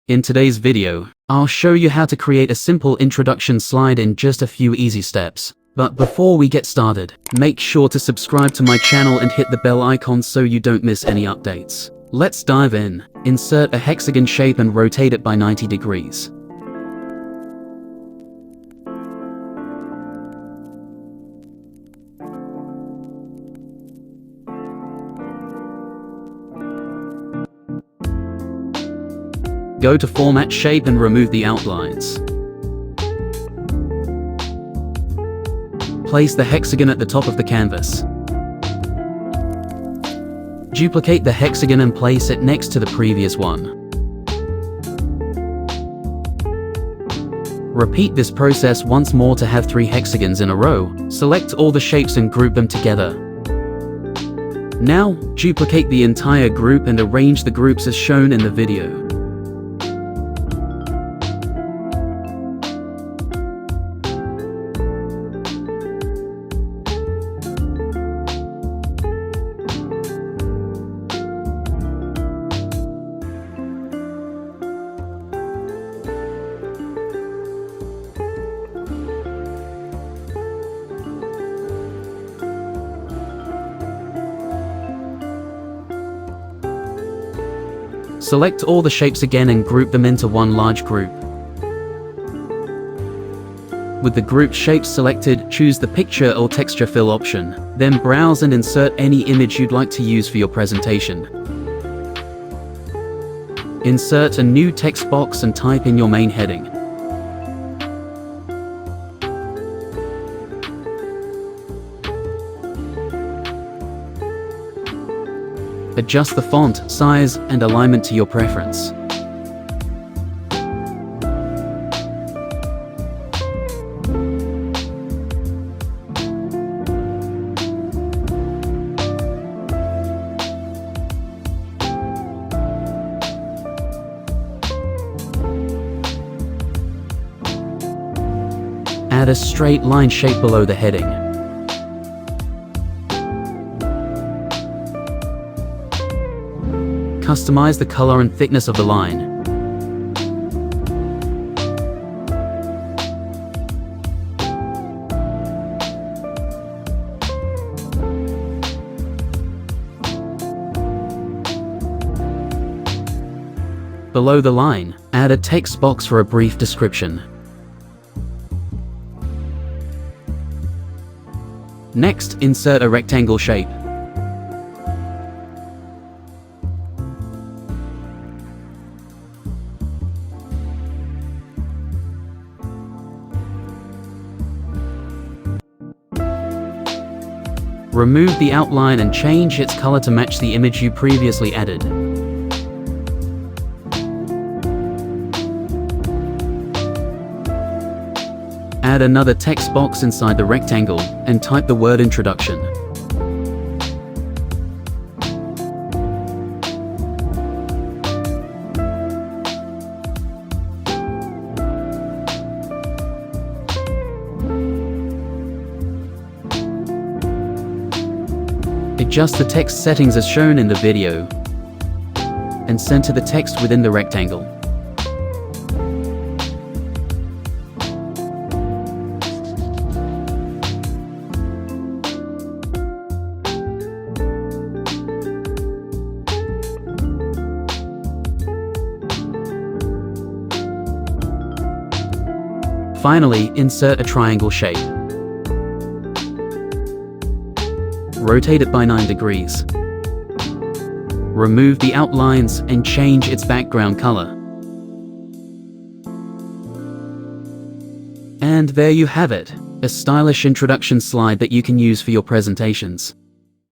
In today's video, I'll show you how to create a simple introduction slide in just a few easy steps. But before we get started, make sure to subscribe to my channel and hit the bell icon so you don't miss any updates. Let's dive in. Insert a hexagon shape and rotate it by 90 degrees. Go to Format Shape and remove the outlines. Place the hexagon at the top of the canvas. Duplicate the hexagon and place it next to the previous one. Repeat this process once more to have 3 hexagons in a row. Select all the shapes and group them together. Now, duplicate the entire group and arrange the groups as shown in the video. Select all the shapes again and group them into one large group. With the group shapes selected, choose the picture or texture fill option. Then browse and insert any image you'd like to use for your presentation. Insert a new text box and type in your main heading. Adjust the font, size, and alignment to your preference. Add a straight line shape below the heading. Customize the color and thickness of the line. Below the line, add a text box for a brief description. Next, insert a rectangle shape. Remove the outline and change its color to match the image you previously added. Add another text box inside the rectangle and type the word introduction. Adjust the text settings as shown in the video and center the text within the rectangle. Finally, insert a triangle shape. Rotate it by 9 degrees. Remove the outlines and change its background color. And there you have it, a stylish introduction slide that you can use for your presentations.